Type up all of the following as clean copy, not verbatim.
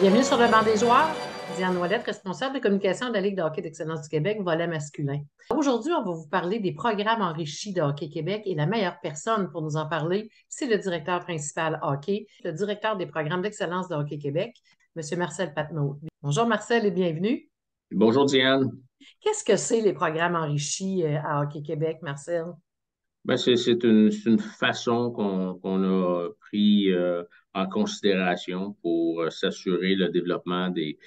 Bienvenue sur le banc des joueurs. Diane Ouellette, responsable de communication de la Ligue de hockey d'excellence du Québec, volet masculin. Aujourd'hui, on va vous parler des programmes enrichis de Hockey Québec et la meilleure personne pour nous en parler, c'est le directeur principal hockey, le directeur des programmes d'excellence de Hockey Québec, M. Marcel Patnaud. Bonjour Marcel et bienvenue. Bonjour Diane. Qu'est-ce que c'est les programmes enrichis à Hockey Québec, Marcel? Ben, c'est une façon qu'on a pris en considération pour s'assurer le développement des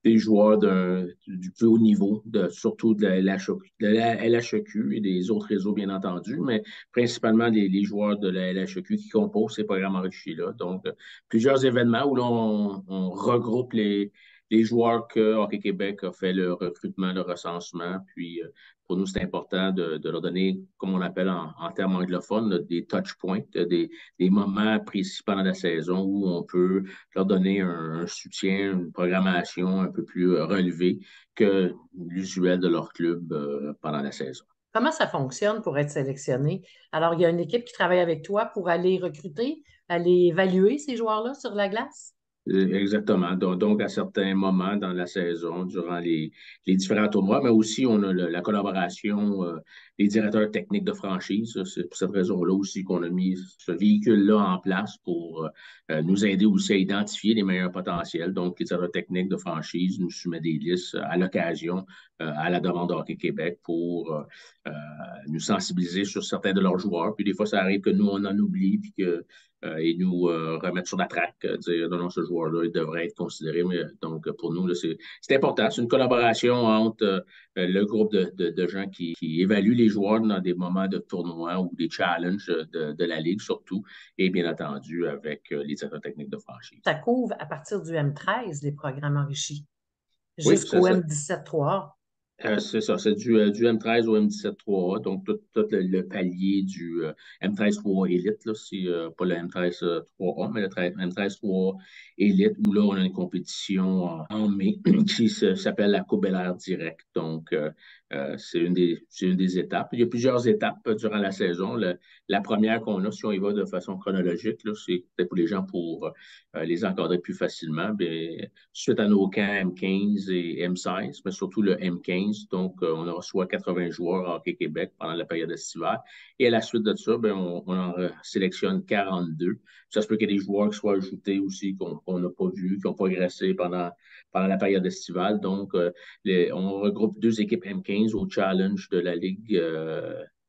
joueurs du plus haut niveau, surtout de la LHEQ et des autres réseaux, bien entendu, mais principalement les joueurs de la LHEQ qui composent ces programmes enrichis-là. Donc, plusieurs événements où on regroupe les joueurs que Hockey Québec a fait le recrutement, le recensement, puis pour nous, c'est important de leur donner, comme on appelle en termes anglophones, là, des touch points, des moments précis pendant la saison où on peut leur donner un soutien, une programmation un peu plus relevée que l'usuel de leur club pendant la saison. Comment ça fonctionne pour être sélectionné? Alors, il y a une équipe qui travaille avec toi pour aller recruter, aller évaluer ces joueurs-là sur la glace? Exactement. Donc, à certains moments dans la saison, durant les différents tournois, mais aussi on a la collaboration des directeurs techniques de franchise. C'est pour cette raison-là aussi qu'on a mis ce véhicule-là en place pour nous aider aussi à identifier les meilleurs potentiels. Donc, les directeurs techniques de franchise nous soumettent des listes à l'occasion, à la demande de Hockey Québec pour euh, nous sensibiliser sur certains de leurs joueurs. Puis des fois, ça arrive que nous, on en oublie, puis que et nous remettre sur la traque, dire non, non, ce joueur-là, il devrait être considéré. Mais, donc, pour nous, c'est important. C'est une collaboration entre le groupe de gens qui évaluent les joueurs dans des moments de tournoi ou des challenges de la Ligue, surtout, et bien entendu avec les directeurs techniques de franchise. Ça couvre à partir du M13, les programmes enrichis, Oui, jusqu'au M17-3A. C'est ça, c'est du M13 au M17-3A, donc tout le palier du M13-3A Elite, là, c'est pas le M13-3A, mais le M13-3A Elite, où là, on a une compétition en mai qui s'appelle la Coupe Bel-Air Direct. Donc, c'est une des étapes. Il y a plusieurs étapes durant la saison. La première qu'on a, si on y va de façon chronologique, là, c'est peut-être pour les gens pour les encadrer plus facilement. Bien, suite à nos camps M15 et M16, mais surtout le M15. Donc, on reçoit 80 joueurs à Hockey Québec pendant la période estivale. Et à la suite de ça, bien, on en sélectionne 42. Ça se peut qu'il y ait des joueurs qui soient ajoutés aussi qu'on n'a pas vus, qui ont progressé pendant la période estivale. Donc, on regroupe deux équipes M15 au challenge de la Ligue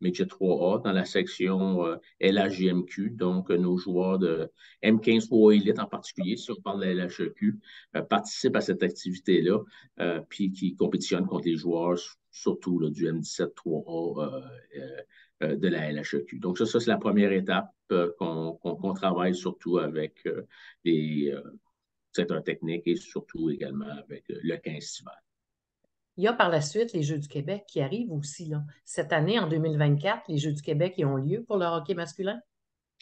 Midget 3A dans la section LHJMQ. Donc, nos joueurs de M15 3A Elite en particulier, si on parle de la LHEQ, participent à cette activité-là, puis qui compétitionnent contre les joueurs, surtout là, du M17 3A de la LHEQ. Donc, ça c'est la première étape qu'on travaille surtout avec les secteurs techniques et surtout également avec le 15 estival. Il y a par la suite les Jeux du Québec qui arrivent aussi, là. Cette année, en 2024, les Jeux du Québec y ont lieu pour le hockey masculin.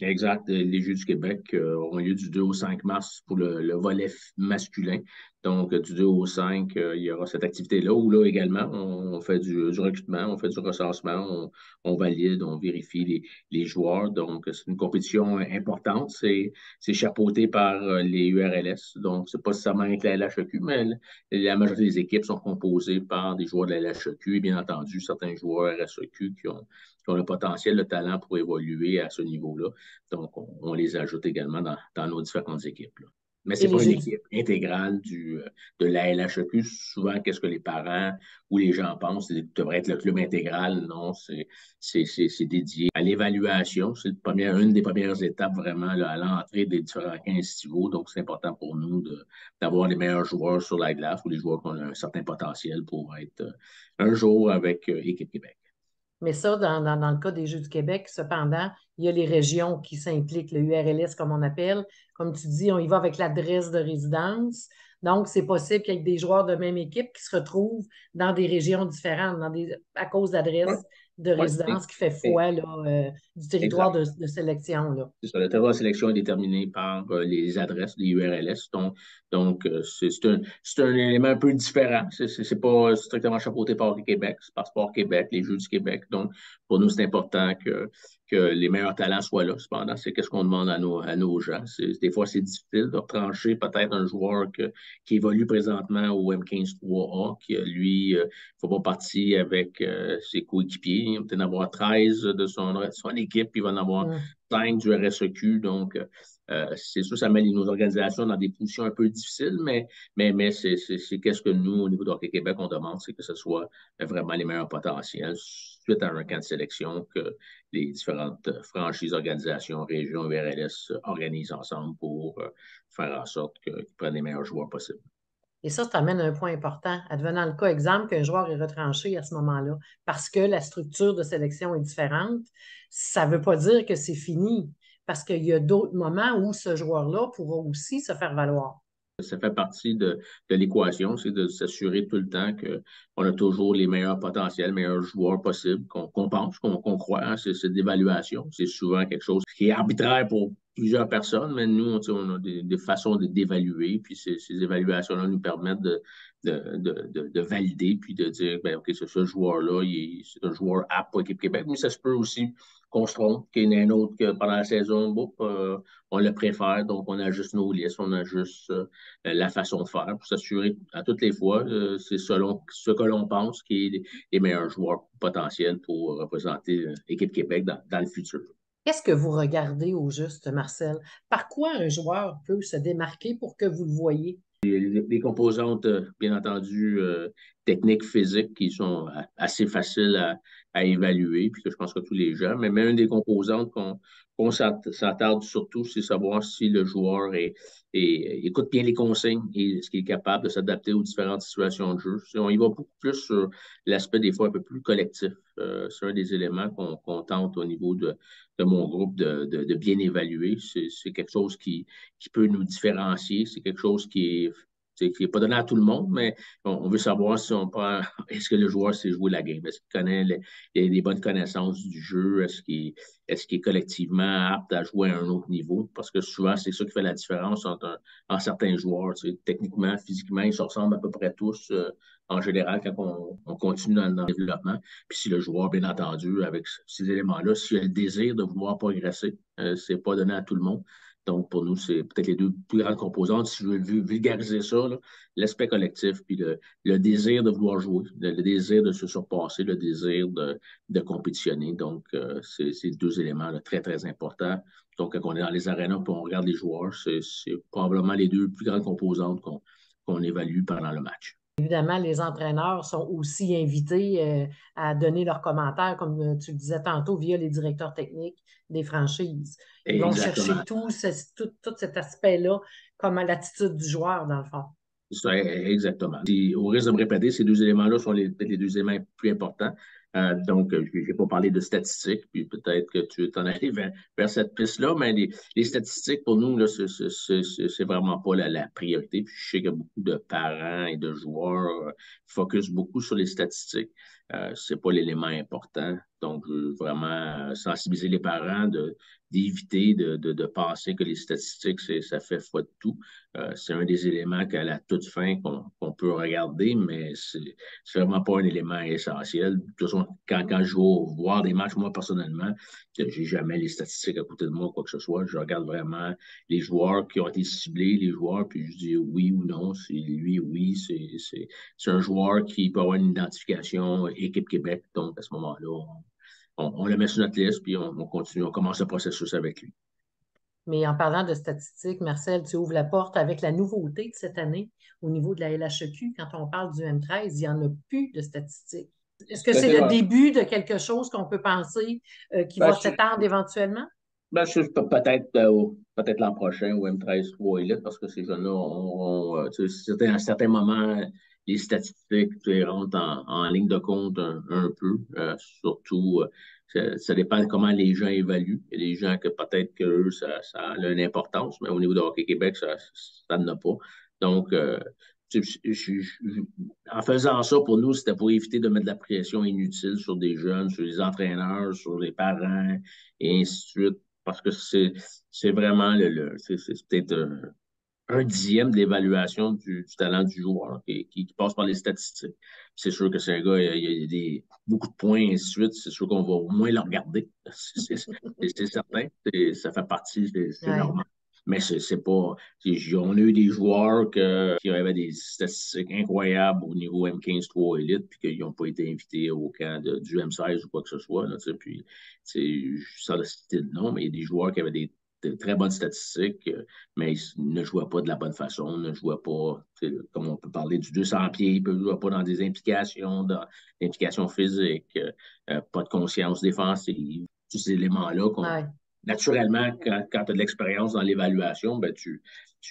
Exact. Les Jeux du Québec auront lieu du 2 au 5 mars pour le volet masculin. Donc, du 2 au 5, il y aura cette activité-là où là également, on fait du recrutement, on fait du recensement, on valide, on vérifie les joueurs. Donc, c'est une compétition importante. C'est chapeauté par les URLS. Donc, c'est pas seulement avec la LHEQ, mais la majorité des équipes sont composées par des joueurs de la LHEQ et bien entendu, certains joueurs RSEQ qui ont le potentiel, le talent pour évoluer à ce niveau-là. Donc, on les ajoute également dans nos différentes équipes, là. Mais ce Et n'est les pas une Jeux du... équipe intégrale de la LHEQ. Souvent, qu'est-ce que les parents ou les gens pensent? C'est devrait être le club intégral. Non, c'est dédié à l'évaluation. C'est une des premières étapes vraiment là, à l'entrée des différents 15 niveaux. Donc, c'est important pour nous d'avoir les meilleurs joueurs sur la glace ou les joueurs qui ont un certain potentiel pour être un jour avec Équipe Québec. Mais ça, dans le cas des Jeux du Québec, cependant, il y a les régions qui s'impliquent, le URLS comme on appelle. Comme tu dis, on y va avec l'adresse de résidence. Donc, c'est possible qu'il y ait des joueurs de même équipe qui se retrouvent dans des régions différentes, à cause Ouais. d'adresses. de Oui, résidence qui fait foi là, du territoire exact. de sélection, là. C'est ça, le territoire de sélection est déterminé par les adresses, les URLS. Donc, c'est un élément un peu différent. C'est pas strictement chapeauté par Hockey Québec, c'est par Sport Québec, les Jeux du Québec. Donc, pour nous, c'est important que les meilleurs talents soient là. Cependant, c'est qu'est-ce qu'on demande à nos gens. Des fois, c'est difficile de retrancher peut-être un joueur qui évolue présentement au M15-3A, qui, lui, ne fait pas partie avec ses coéquipiers. Il va peut-être en avoir 13 de son équipe, puis il va en avoir Mm. 5 du RSEQ. Donc, c'est sûr, ça met nos organisations dans des positions un peu difficiles, mais c'est qu'est-ce que nous, au niveau de Hockey Québec, on demande, c'est que ce soit vraiment les meilleurs potentiels suite à un camp de sélection que les différentes franchises, organisations, régions, URLS organisent ensemble pour faire en sorte qu'ils prennent les meilleurs joueurs possibles. Et ça amène à un point important, advenant le cas exemple qu'un joueur est retranché à ce moment-là, parce que la structure de sélection est différente, ça ne veut pas dire que c'est fini, parce qu'il y a d'autres moments où ce joueur-là pourra aussi se faire valoir. Ça fait partie de l'équation, c'est de s'assurer tout le temps qu'on a toujours les meilleurs potentiels, meilleurs joueurs possibles, qu'on pense, qu'on croit. Hein, c'est de l'évaluation. C'est souvent quelque chose qui est arbitraire pour plusieurs personnes, mais nous, on a des façons d'évaluer, puis ces évaluations-là nous permettent de valider, puis de dire, ben, OK, ce joueur-là, c'est un joueur apte pour l'équipe Québec, mais ça se peut aussi qu'on se trompe, qu'il y en ait un autre que pendant la saison, on le préfère, donc on ajuste nos listes, on ajuste la façon de faire pour s'assurer à toutes les fois, c'est selon ce que l'on pense qui est les meilleurs joueurs potentiels pour représenter l'équipe Québec dans le futur. Qu'est-ce que vous regardez au juste, Marcel? Par quoi un joueur peut se démarquer pour que vous le voyez? Des composantes, bien entendu, techniques, physiques qui sont assez faciles à évaluer, puis que je pense que tous les gens, mais une des composantes qu'on s'attarde surtout, c'est savoir si le joueur écoute bien les consignes et est-ce qu'il est capable de s'adapter aux différentes situations de jeu. On y va beaucoup plus sur l'aspect des fois un peu plus collectif. C'est un des éléments qu'on tente au niveau de mon groupe de bien évaluer. C'est quelque chose qui peut nous différencier. C'est quelque chose qui est pas donné à tout le monde, mais on veut savoir si on prend, est-ce que le joueur sait jouer la game? Est-ce qu'il connaît les bonnes connaissances du jeu? Est-ce qu'il est collectivement apte à jouer à un autre niveau? Parce que souvent, c'est ça qui fait la différence entre certains joueurs. Tu sais, techniquement, physiquement, ils se ressemblent à peu près tous. En général, quand on continue dans le développement. Puis si le joueur, bien entendu, avec ces éléments-là, s'il a le désir de vouloir progresser, c'est pas donné à tout le monde. Donc, pour nous, c'est peut-être les deux plus grandes composantes. Si je veux vulgariser ça, l'aspect collectif, puis le désir de vouloir jouer, le désir de se surpasser, le désir de compétitionner. Donc, c'est deux éléments là, très, très importants. Donc, quand on est dans les arénas et on regarde les joueurs, c'est probablement les deux plus grandes composantes qu'on évalue pendant le match. Évidemment, les entraîneurs sont aussi invités à donner leurs commentaires, comme tu le disais tantôt, via les directeurs techniques des franchises. Ils vont chercher Exactement. tout cet aspect-là comme à l'attitude du joueur, dans le fond. Exactement. Au risque de me répéter, ces deux éléments-là sont peut-être les deux éléments les plus importants. Donc, je n'ai pas parlé de statistiques, puis peut-être que tu t'en allais vers cette piste-là, mais les statistiques, pour nous, là, c'est vraiment pas la priorité. Puis je sais que beaucoup de parents et de joueurs focusent beaucoup sur les statistiques. C'est pas l'élément important. Donc, je veux vraiment sensibiliser les parents d'éviter de penser que les statistiques, ça fait foi de tout. C'est un des éléments qu'à la toute fin qu'on peut regarder, mais c'est vraiment pas un élément essentiel. De toute façon, quand je vais voir des matchs, moi, personnellement, j'ai jamais les statistiques à côté de moi, quoi que ce soit. Je regarde vraiment les joueurs qui ont été ciblés, les joueurs, puis je dis oui ou non, c'est lui, oui, c'est un joueur qui peut avoir une identification Équipe Québec. Donc, à ce moment-là, on le met sur notre liste, puis on continue, on commence le processus avec lui. Mais en parlant de statistiques, Marcel, tu ouvres la porte avec la nouveauté de cette année au niveau de la LHEQ. Quand on parle du M13, il n'y en a plus de statistiques. Est-ce que Tout à c'est fait. le début de quelque chose qu'on peut penser qui Ben, va s'étendre éventuellement? peut-être l'an prochain au M13-3 Elite, parce que ces jeunes-là tu sais, à un certain moment, les statistiques tu sais, rentrent en ligne de compte un peu. Surtout, ça dépend de comment les gens évaluent. Il y a des gens que peut-être que eux, ça a une importance, mais au niveau de Hockey Québec, ça n'en a pas. Donc, En faisant ça, pour nous, c'était pour éviter de mettre de la pression inutile sur des jeunes, sur les entraîneurs, sur les parents, et ainsi de suite, parce que c'est vraiment c'est peut-être un dixième de l'évaluation du talent du joueur qui passe par les statistiques. C'est sûr que c'est un gars, il y a beaucoup de points, et ainsi de suite. C'est sûr qu'on va au moins le regarder. C'est certain. Ça fait partie, c'est Ouais. normal. Mais c'est pas. On a eu des joueurs qui avaient des statistiques incroyables au niveau M15-3 Elite, puis qu'ils n'ont pas été invités au camp du M16 ou quoi que ce soit. Là, puis, sans le citer le nom, mais il y a des joueurs qui avaient de très bonnes statistiques, mais ils ne jouaient pas de la bonne façon, ne jouaient pas, comme on peut parler du 200 pieds, ils ne jouaient pas dans des implications, dans l'implication physique, pas de conscience défensive, tous ces éléments-là Ouais. naturellement, quand tu as de l'expérience dans l'évaluation, ben, tu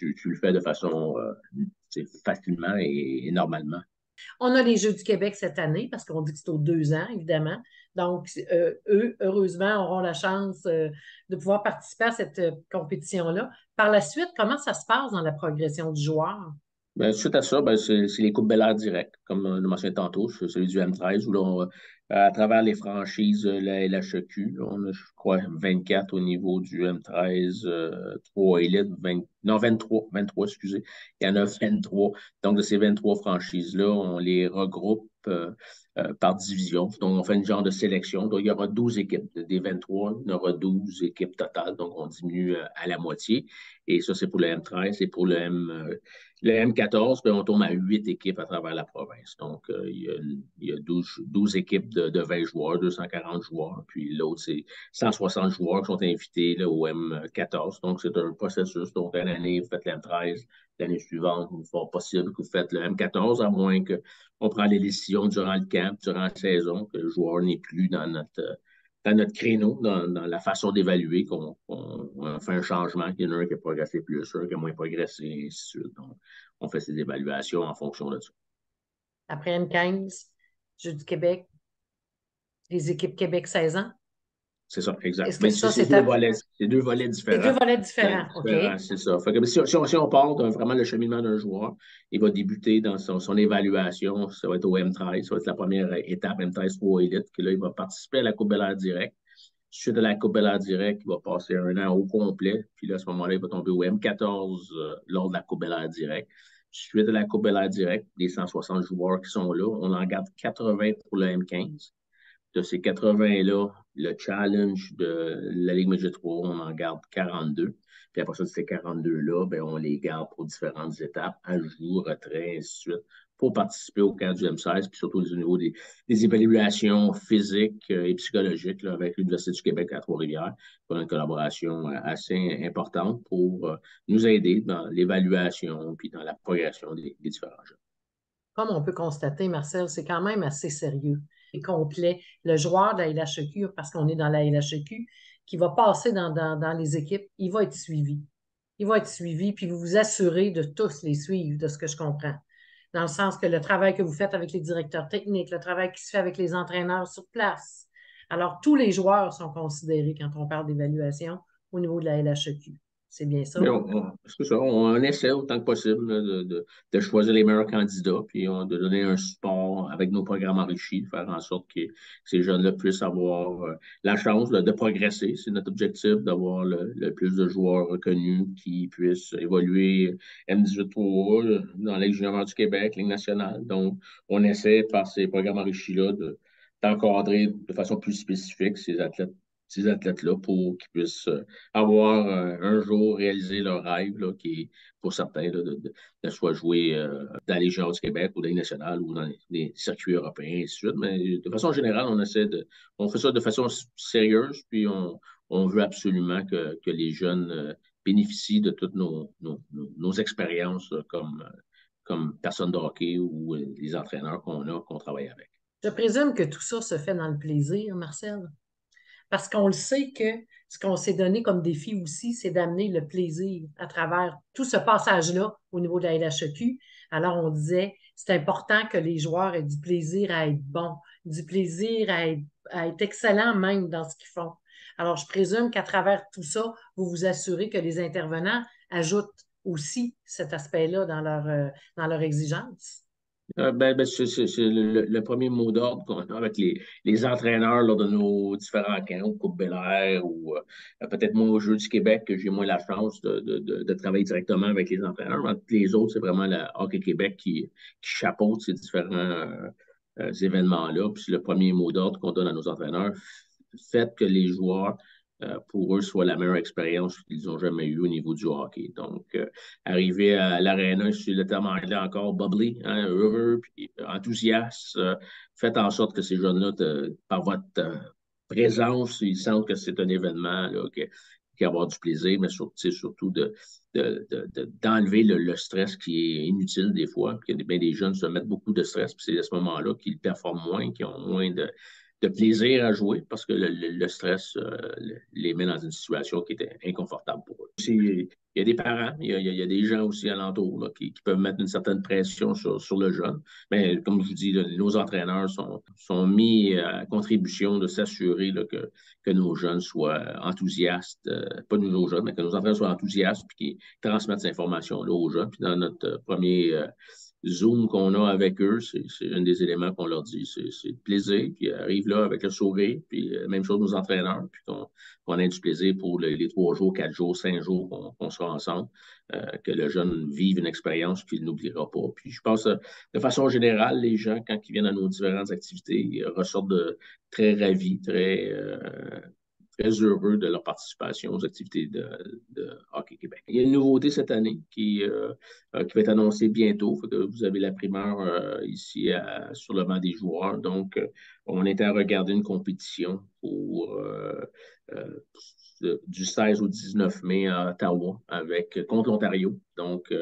le fais de façon facilement et normalement. On a les Jeux du Québec cette année parce qu'on dit que c'est aux 2 ans, évidemment. Donc, eux, heureusement, auront la chance de pouvoir participer à cette compétition-là. Par la suite, comment ça se passe dans la progression du joueur? Ben, suite à ça, ben, c'est les coupes Bel Air direct, comme on l'a mentionné tantôt, c'est celui du M13, où là, à travers les franchises, la LHEQ, là, on a, je crois, 24 au niveau du M13, 3 élites, 20, non, 23, excusez. Il y en a 23. Donc, de ces 23 franchises-là, on les regroupe par division. Donc, on fait une genre de sélection. Donc, il y aura 12 équipes. Des 23, il y aura 12 équipes totales. Donc, on diminue à la moitié. Et ça, c'est pour le M13 et pour le M14, ben, on tourne à 8 équipes à travers la province. Donc, il y a 12 équipes de 20 joueurs, 240 joueurs. Puis l'autre, c'est 160 joueurs qui sont invités là, au M14. Donc, c'est un processus. Donc, une année, vous faites le M13. L'année suivante, il faut possible que vous faites le M14, à moins qu'on prenne les décisions durant le camp, durant la saison, que le joueur n'est plus dans notre créneau, dans la façon d'évaluer, qu'on fait un changement, qu'il y en a un qui a progressé plus, un qui a moins progressé, et ainsi de suite. Donc, on fait ces évaluations en fonction de ça. Après M15, Jeux du Québec, les équipes Québec 16 ans. C'est ça, exact. Est-ce que Mais ça, c'est deux volets c'est deux différents. volets différents? OK. C'est ça. Fait que si on part vraiment le cheminement d'un joueur, il va débuter dans son évaluation. Ça va être au M13, ça va être la première étape M13 Pro Elite, que là, il va participer à la Coupe Bel Air direct. Suite à la Coupe Bel Air direct, il va passer un an au complet. Puis là, à ce moment-là, il va tomber au M14 lors de la Coupe Bel Air direct. Suite à la Coupe Bel Air direct, des 160 joueurs qui sont là, on en garde 80 pour le M15. De ces 80-là, le challenge de la Ligue Midget 3, on en garde 42. Puis après ça, de ces 42-là, ben, on les garde pour différentes étapes, ajout, retrait, ainsi de suite, pour participer au camp du M16, puis surtout au niveau des évaluations physiques et psychologiques là, avec l'Université du Québec à Trois-Rivières. On a une collaboration assez importante pour nous aider dans l'évaluation puis dans la progression des différents jeux. Comme on peut constater, Marcel, c'est quand même assez sérieux et complet. Le joueur de la LHEQ, parce qu'on est dans la LHEQ, qui va passer dans les équipes, il va être suivi. Il va être suivi, puis vous vous assurez de tous les suivre, de ce que je comprends. Dans le sens que le travail que vous faites avec les directeurs techniques, le travail qui se fait avec les entraîneurs sur place. Alors, tous les joueurs sont considérés quand on parle d'évaluation au niveau de la LHEQ. C'est bien Mais ça? c'est ça, on essaie autant que possible là, de choisir les meilleurs candidats, puis de donner un support avec nos programmes enrichis, de faire en sorte que ces jeunes-là puissent avoir la chance de progresser. C'est notre objectif d'avoir le plus de joueurs reconnus qui puissent évoluer M18-3 dans la Ligue junior du Québec, Ligue nationale. Donc, on essaie par ces programmes enrichis-là d'encadrer de façon plus spécifique ces athlètes-là pour qu'ils puissent avoir un jour réalisé leur rêve, là, qui est pour certains là, de soit jouer dans les Jeux du Québec ou dans les nationales ou dans les circuits européens, et ainsi de suite. Mais de façon générale, on fait ça de façon sérieuse, puis on veut absolument que les jeunes bénéficient de toutes nos expériences comme personnes de hockey ou les entraîneurs qu'on travaille avec. Je présume que tout ça se fait dans le plaisir, Marcel. Parce qu'on le sait que ce qu'on s'est donné comme défi aussi, c'est d'amener le plaisir à travers tout ce passage-là au niveau de la LHEQ. Alors, on disait, c'est important que les joueurs aient du plaisir à être bons, du plaisir à être excellents même dans ce qu'ils font. Alors, je présume qu'à travers tout ça, vous vous assurez que les intervenants ajoutent aussi cet aspect-là dans leur exigence? C'est le premier mot d'ordre qu'on a avec les entraîneurs lors de nos différents camps, au Coupe Bel Air ou peut-être moi au Jeux du Québec, que j'ai moins la chance de travailler directement avec les entraîneurs. Mais tous les autres, c'est vraiment la Hockey Québec qui chapeaute ces différents événements-là. Puis c'est le premier mot d'ordre qu'on donne à nos entraîneurs. Faites que les joueurs, pour eux, soit la meilleure expérience qu'ils ont jamais eue au niveau du hockey. Donc, arriver à l'aréna, je suis le terme anglais encore, bubbly, hein, heureux, puis enthousiaste. Faites en sorte que ces jeunes-là, par votre présence, ils sentent que c'est un événement, là, qui avoir du plaisir, mais surtout d'enlever le stress qui est inutile des fois. Puis bien des jeunes se mettent beaucoup de stress, puis c'est à ce moment-là qu'ils performent moins, qu'ils ont moins de plaisir à jouer parce que le stress les met dans une situation qui est inconfortable pour eux. Il y a des parents, il y a des gens aussi alentour là, qui peuvent mettre une certaine pression sur le jeune. Mais comme je vous dis, là, nos entraîneurs sont mis à contribution de s'assurer là, que nos jeunes soient enthousiastes, pas nos jeunes, mais que nos entraîneurs soient enthousiastes et qu'ils transmettent cette information-là aux jeunes. Puis dans notre premier Zoom qu'on a avec eux, c'est un des éléments qu'on leur dit, c'est le plaisir, puis arrive là avec le sourire, puis même chose nos entraîneurs, puis qu'on ait du plaisir pour les 3 jours, 4 jours, 5 jours qu'on sera ensemble, que le jeune vive une expérience qu'il n'oubliera pas. Puis je pense, de façon générale, les gens, quand ils viennent à nos différentes activités, ils ressortent très ravis, très heureux de leur participation aux activités de Hockey Québec. Il y a une nouveauté cette année qui va être annoncée bientôt. Fait que vous avez la primeur ici sur le banc des joueurs. Donc, on est à regarder une compétition du 16 au 19 mai à Ottawa contre l'Ontario. Donc,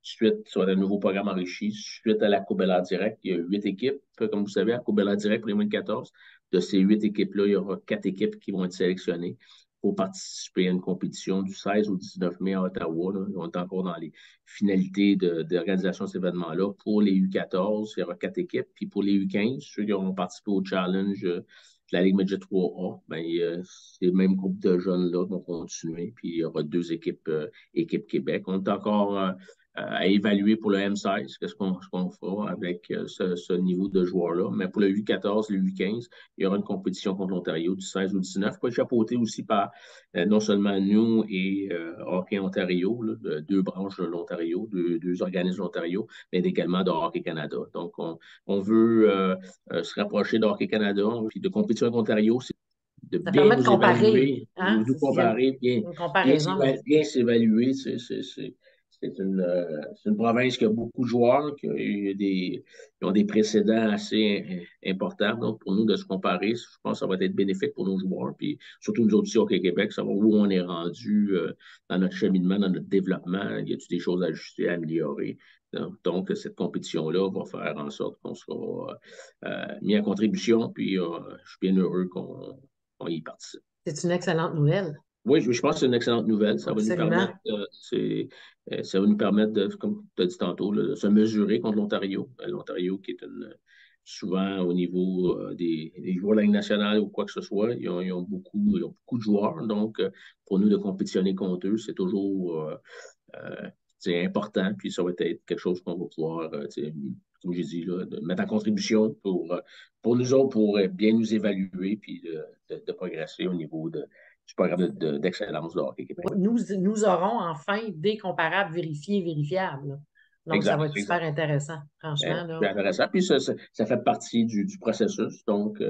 suite sur un nouveau programme enrichi, suite à la Coupe Bell Direct, il y a 8 équipes. Comme vous savez, à la Coupe Bell Direct pour les moins de 14, de ces 8 équipes-là, il y aura 4 équipes qui vont être sélectionnées pour participer à une compétition du 16 au 19 mai à Ottawa. Là. On est encore dans les finalités d'organisation de cet événement-là. Pour les U14, il y aura 4 équipes. Puis pour les U15, ceux qui auront participé au challenge de la Ligue Midget 3A, ben, c'est le même groupe de jeunes-là qui vont continuer. Puis il y aura 2 équipes, équipe Québec. On est encore à évaluer pour le M16, ce qu'on fera avec ce niveau de joueurs-là. Mais pour le U14, le U15, il y aura une compétition contre l'Ontario du 16 au 19, qui va être chapeautée aussi par non seulement nous et Hockey Ontario, là, 2 branches de l'Ontario, deux organismes de l'Ontario, mais également de Hockey Canada. Donc, on veut se rapprocher de Hockey Canada, puis de compétition avec l'Ontario, c'est de Ça bien permet de nous comparer, évaluer, hein? nous comparer, Une comparaison. bien s'évaluer. C'est une province qui a beaucoup de joueurs, qui ont des précédents assez importants. Donc, pour nous, de se comparer, je pense que ça va être bénéfique pour nos joueurs. Puis, surtout nous autres ici au Québec, savoir où on est rendu dans notre cheminement, dans notre développement. Y a-t-il des choses à ajuster, à améliorer? Donc, cette compétition-là va faire en sorte qu'on sera mis à contribution. Puis, je suis bien heureux qu'on y participe. C'est une excellente nouvelle. Oui, je pense que c'est une excellente nouvelle. Absolument. Ça va nous permettre de, comme tu as dit tantôt, là, de se mesurer contre l'Ontario. L'Ontario qui est souvent au niveau des joueurs de la Ligue nationale ou quoi que ce soit, ils ont beaucoup de joueurs. Donc, pour nous de compétitionner contre eux, c'est toujours c'est important. Puis ça va être quelque chose qu'on va pouvoir, comme j'ai dit, là, de mettre en contribution pour nous autres, pour bien nous évaluer puis de progresser au niveau du programme d'excellence de Hockey Québec. Nous aurons enfin des comparables vérifiés et vérifiables. Donc, ça va être super Exact. intéressant, franchement. C'est Là. intéressant. Puis ça fait partie du processus. Donc,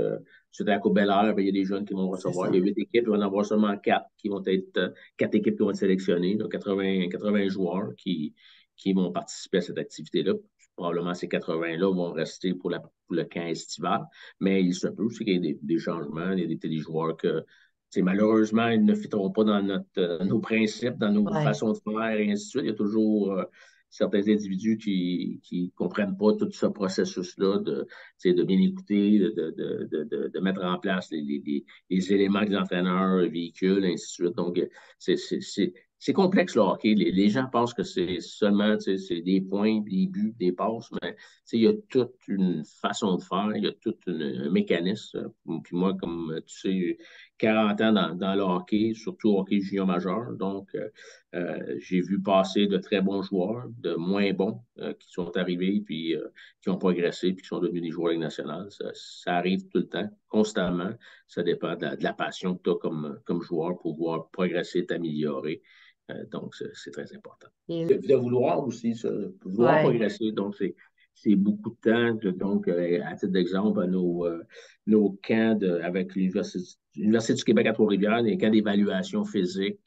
c'est à la Coupe Bel Air, il y a des jeunes qui vont C'est recevoir. ça. Il y a 8 équipes, il va y en avoir seulement 4 qui vont être 4 équipes qui vont être sélectionnées, donc 80 joueurs qui vont participer à cette activité-là. Probablement ces 80-là vont rester pour le camp estival, mais il se peut aussi qu'il y ait des changements. Il y a des joueurs que malheureusement, ils ne fiteront pas dans nos principes, dans nos Ouais. façons de faire et ainsi de suite. Il y a toujours certains individus qui comprennent pas tout ce processus-là de bien écouter, de mettre en place les éléments que les entraîneurs véhiculent, ainsi de suite. Donc, c'est complexe le hockey. Les gens pensent que c'est seulement c'est des points, des buts, des passes, mais il y a toute une façon de faire, il y a tout un mécanisme. Puis moi, comme tu sais, 40 ans dans le hockey, surtout au hockey junior majeur. Donc, j'ai vu passer de très bons joueurs, de moins bons, qui sont arrivés, puis qui ont progressé, puis qui sont devenus des joueurs de Ligue nationale. Ça arrive tout le temps, constamment. Ça dépend de la passion que tu as comme joueur pour pouvoir progresser, t'améliorer. Donc, c'est très important. Et, De vouloir aussi, vouloir ouais. progresser. Donc, c'est beaucoup de temps. Donc, à titre d'exemple, nos camps avec l'Université du Québec à Trois-Rivières, les camps d'évaluation physique,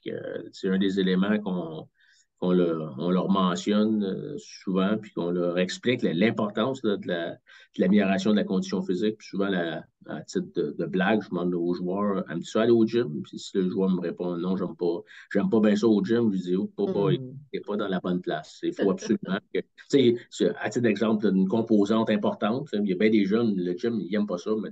c'est un des éléments on leur mentionne souvent, puis qu'on leur explique l'importance là, de l'amélioration de la condition physique. Puis souvent, à titre de blague, je demande aux joueurs, aimes-tu ça aller au gym? Puis si le joueur me répond non, j'aime pas bien ça au gym, je lui dis, oh, boy, Hmm. t'es pas dans la bonne place. Il faut absolument que. Tu sais, à titre d'exemple, une composante importante, il y a bien des jeunes, le gym, ils n'aiment pas ça, mais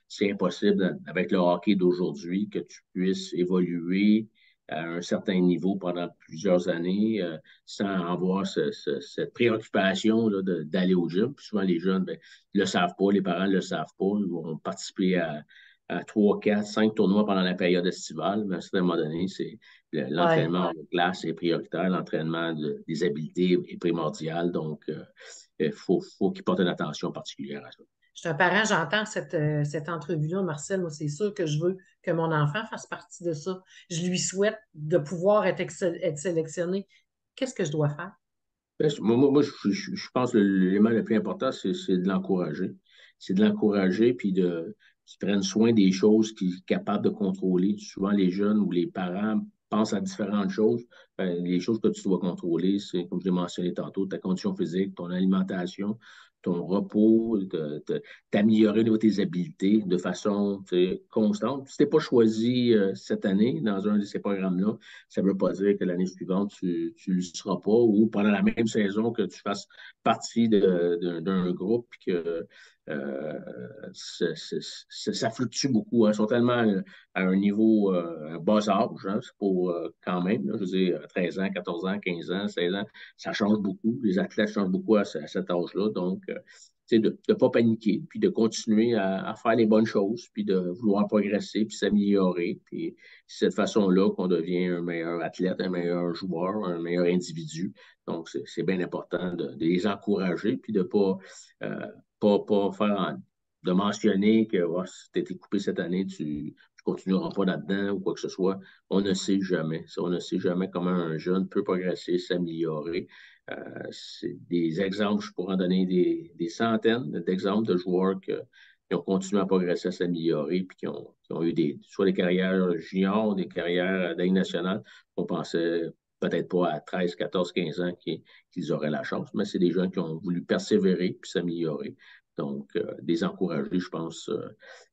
c'est impossible avec le hockey d'aujourd'hui que tu puisses évoluer à un certain niveau pendant plusieurs années sans avoir cette préoccupation là, d'aller au gym. Puis souvent, les jeunes ne le savent pas, les parents ne le savent pas, ils vont participer à 3, 4, 5 tournois pendant la période estivale, mais à un certain moment donné, Ouais. l'entraînement de glace est prioritaire, l'entraînement des habiletés est primordial, donc il faut qu'ils portent une attention particulière à ça. Je suis un parent, j'entends cette entrevue-là, Marcel. Moi, c'est sûr que je veux que mon enfant fasse partie de ça. Je lui souhaite de pouvoir être sélectionné. Qu'est-ce que je dois faire? Je pense que l'élément le plus important, c'est de l'encourager. C'est de l'encourager, puis qu'ils prennent soin des choses qu'ils sont capables de contrôler. Souvent, les jeunes ou les parents pensent à différentes choses. Les choses que tu dois contrôler, c'est, comme je l'ai mentionné tantôt, ta condition physique, ton alimentation, ton repos, t'améliorer au niveau de tes habiletés de façon constante. Si tu n'es pas choisi cette année dans un de ces programmes-là, ça ne veut pas dire que l'année suivante, tu ne le seras pas ou pendant la même saison que tu fasses partie d'un groupe et que euh, ça fluctue beaucoup. Hein. Ils sont tellement à un niveau bas âge, hein, c'est pour quand même, là, je veux dire, 13 ans, 14 ans, 15 ans, 16 ans, ça change beaucoup. Les athlètes changent beaucoup à cet âge-là. Donc, de ne pas paniquer, puis de continuer à faire les bonnes choses, puis de vouloir progresser, puis s'améliorer. Puis c'est de cette façon-là qu'on devient un meilleur athlète, un meilleur joueur, un meilleur individu. Donc, c'est bien important de les encourager, puis de ne pas faire de mentionner que oh, si tu été coupé cette année, tu ne continueras pas là-dedans ou quoi que ce soit. On ne sait jamais. On ne sait jamais comment un jeune peut progresser, s'améliorer. C'est des exemples, je pourrais en donner des centaines d'exemples de joueurs qui ont continué à progresser, à s'améliorer, puis qui ont eu soit des carrières juniors, des carrières de Ligue nationale. On pensait peut-être pas à 13, 14, 15 ans qu'ils auraient la chance, mais c'est des gens qui ont voulu persévérer puis s'améliorer. Donc, les encourager, je pense,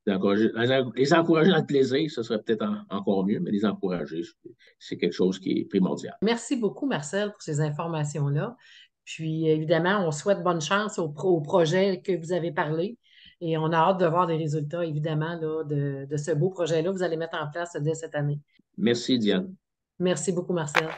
les encourager dans le plaisir, ce serait peut-être encore mieux, mais les encourager, c'est quelque chose qui est primordial. Merci beaucoup, Marcel, pour ces informations-là. Puis, évidemment, on souhaite bonne chance au projet que vous avez parlé et on a hâte de voir les résultats, évidemment, là, de ce beau projet-là que vous allez mettre en place dès cette année. Merci, Diane. Merci beaucoup, Marcel.